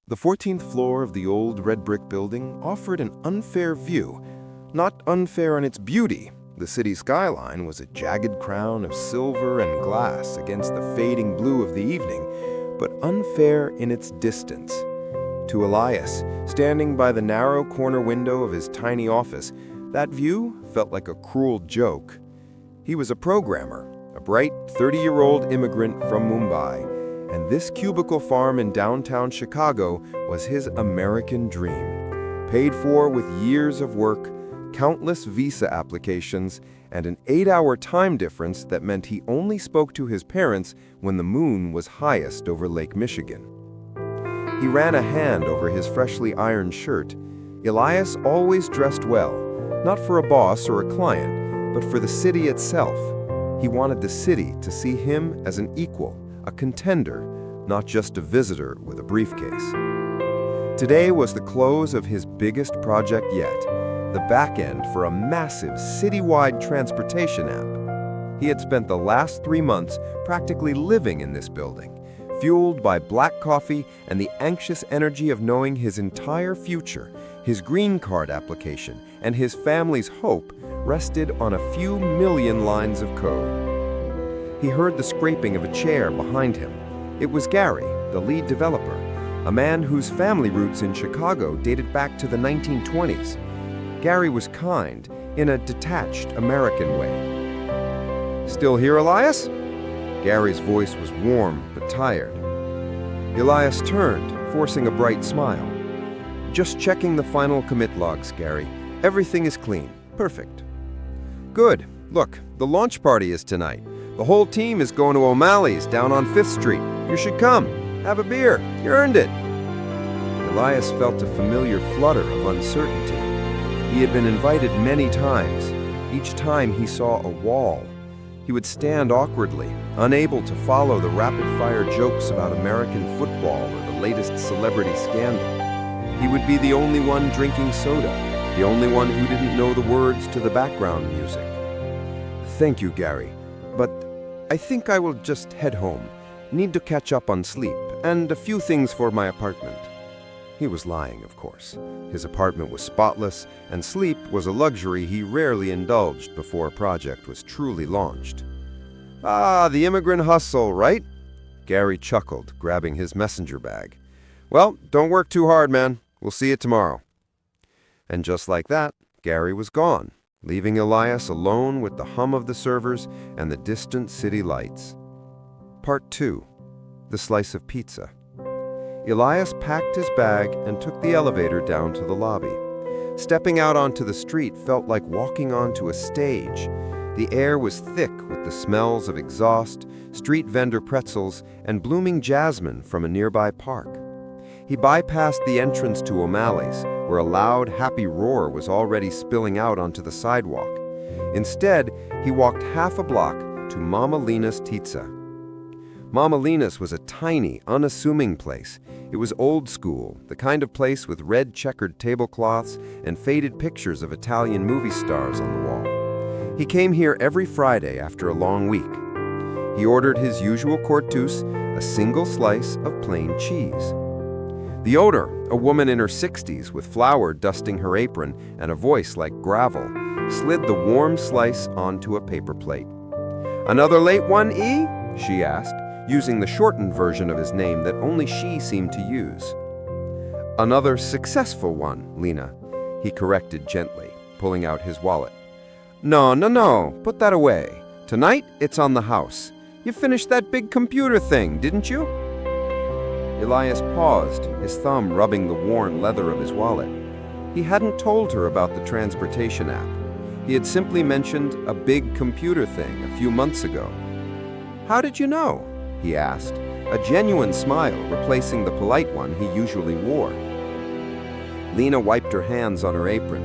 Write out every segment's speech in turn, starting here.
The 14th floor of the old red brick building offered an unfair view. Not unfair in its beauty. The city skyline was a jagged crown of silver and glass against the fading blue of the evening, but unfair in its distance. To Elias, standing by the narrow corner window of his tiny office, that view felt like a cruel joke. He was a programmer, a bright 30-year-old immigrant from Mumbai, and this cubicle farm in downtown Chicago was his American dream, paid for with years of work, countless visa applications, and an 8-hour time difference that meant he only spoke to his parents when the moon was highest over Lake Michigan. He ran a hand over his freshly ironed shirt. Elias always dressed well, not for a boss or a client, but for the city itself. He wanted the city to see him as an equal, a contender, not just a visitor with a briefcase. Today was the close of his biggest project yet, the back end for a massive citywide transportation app. He had spent the last 3 months practically living in this building, fueled by black coffee and the anxious energy of knowing his entire future, his green card application, and his family's hope rested on a few million lines of code. He heard the scraping of a chair behind him. It was Gary, the lead developer, a man whose family roots in Chicago dated back to the 1920s. Gary was kind, in a detached American way. "Still here, Elias?" Gary's voice was warm but tired. Elias turned, forcing a bright smile. "Just checking the final commit logs, Gary. Everything is clean. Perfect." "Good. Look, the launch party is tonight. The whole team is going to O'Malley's down on 5th Street. You should come. Have a beer. You earned it." Elias felt a familiar flutter of uncertainty. He had been invited many times. Each time he saw a wall. He would stand awkwardly, unable to follow the rapid-fire jokes about American football or the latest celebrity scandal. He would be the only one drinking soda, the only one who didn't know the words to the background music. "Thank you, Gary, but I think I will just head home. Need to catch up on sleep, and a few things for my apartment." He was lying, of course. His apartment was spotless, and sleep was a luxury he rarely indulged before a project was truly launched. "Ah, the immigrant hustle, right?" Gary chuckled, grabbing his messenger bag. "Well, don't work too hard, man. We'll see you tomorrow." And just like that, Gary was gone, leaving Elias alone with the hum of the servers and the distant city lights. Part 2. The Slice of Pizza. Elias packed his bag and took the elevator down to the lobby. Stepping out onto the street felt like walking onto a stage. The air was thick with the smells of exhaust, street vendor pretzels, and blooming jasmine from a nearby park. He bypassed the entrance to O'Malley's, where a loud, happy roar was already spilling out onto the sidewalk. Instead, he walked half a block to Mama Lena's Pizza. Mama Lena's was a tiny, unassuming place. It was old school, the kind of place with red checkered tablecloths and faded pictures of Italian movie stars on the wall. He came here every Friday after a long week. He ordered his usual courteous, a single slice of plain cheese. The owner, a woman in her 60s with flour dusting her apron and a voice like gravel, slid the warm slice onto a paper plate. "Another late one, E?" she asked, using the shortened version of his name that only she seemed to use. "Another successful one, Lena," he corrected gently, pulling out his wallet. No, put that away. Tonight, it's on the house. You finished that big computer thing, didn't you?" Elias paused, his thumb rubbing the worn leather of his wallet. He hadn't told her about the transportation app. He had simply mentioned a big computer thing a few months ago. "How did you know?" he asked, a genuine smile replacing the polite one he usually wore. Lena wiped her hands on her apron.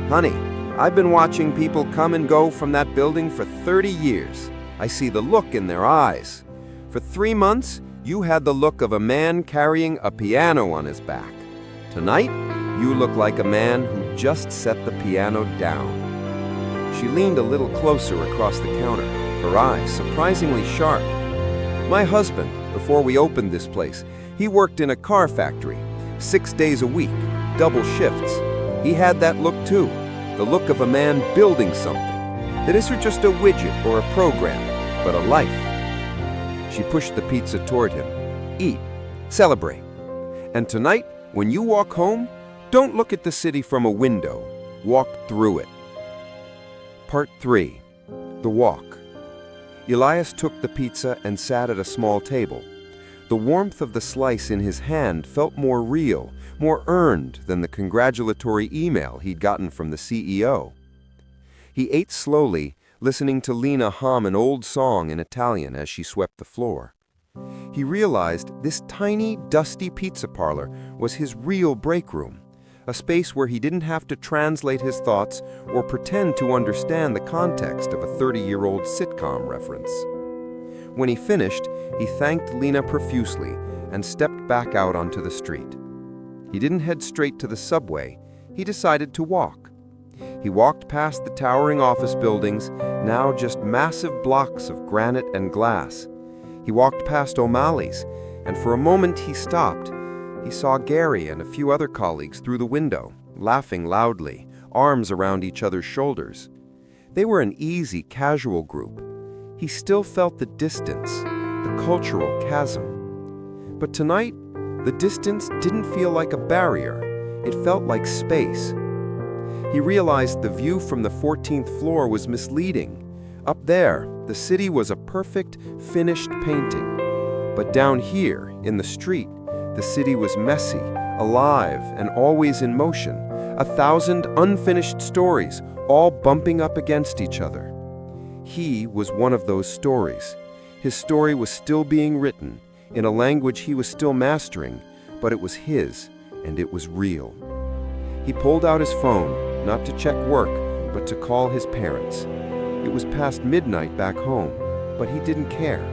"Honey, I've been watching people come and go from that building for 30 years. I see the look in their eyes. For 3 months, you had the look of a man carrying a piano on his back. Tonight, you look like a man who just set the piano down." She leaned a little closer across the counter, her eyes surprisingly sharp. "My husband, before we opened this place, he worked in a car factory, 6 days a week, double shifts. He had that look too, the look of a man building something that isn't just a widget or a program, but a life. She pushed the pizza toward him. Eat, celebrate. And tonight, when you walk home, don't look at the city from a window. Walk through it. Part 3. The Walk. Elias took the pizza and sat at a small table. The warmth of the slice in his hand felt more real, more earned than the congratulatory email he'd gotten from the CEO. He ate slowly, listening to Lena hum an old song in Italian as she swept the floor. He realized this tiny, dusty pizza parlor was his real break room, a space where he didn't have to translate his thoughts or pretend to understand the context of a 30-year-old sitcom reference. When he finished, he thanked Lena profusely and stepped back out onto the street. He didn't head straight to the subway. He decided to walk. He walked past the towering office buildings, now just massive blocks of granite and glass. He walked past O'Malley's, and for a moment he stopped. He saw Gary and a few other colleagues through the window, laughing loudly, arms around each other's shoulders. They were an easy, casual group. He still felt the distance, the cultural chasm. But tonight, the distance didn't feel like a barrier. It felt like space. He realized the view from the 14th floor was misleading. Up there, the city was a perfect, finished painting. But down here, in the street, the city was messy, alive, and always in motion. 1,000 unfinished stories, all bumping up against each other. He was one of those stories. His story was still being written, in a language he was still mastering, but it was his, and it was real. He pulled out his phone, not to check work, but to call his parents. It was past midnight back home, but he didn't care.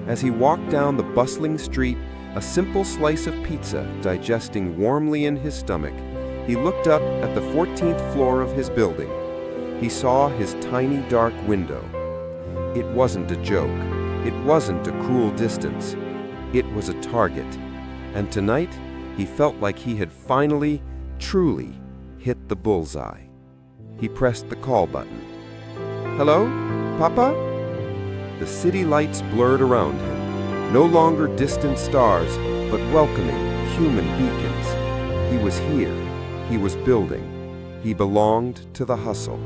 As he walked down the bustling street, a simple slice of pizza digesting warmly in his stomach, he looked up at the 14th floor of his building. He saw his tiny dark window. It wasn't a joke. It wasn't a cruel distance. It was a target. And tonight, he felt like he had finally, truly hit the bullseye. He pressed the call button. "Hello? Papa?" The city lights blurred around him, no longer distant stars, but welcoming human beacons. He was here. He was building. He belonged to the hustle.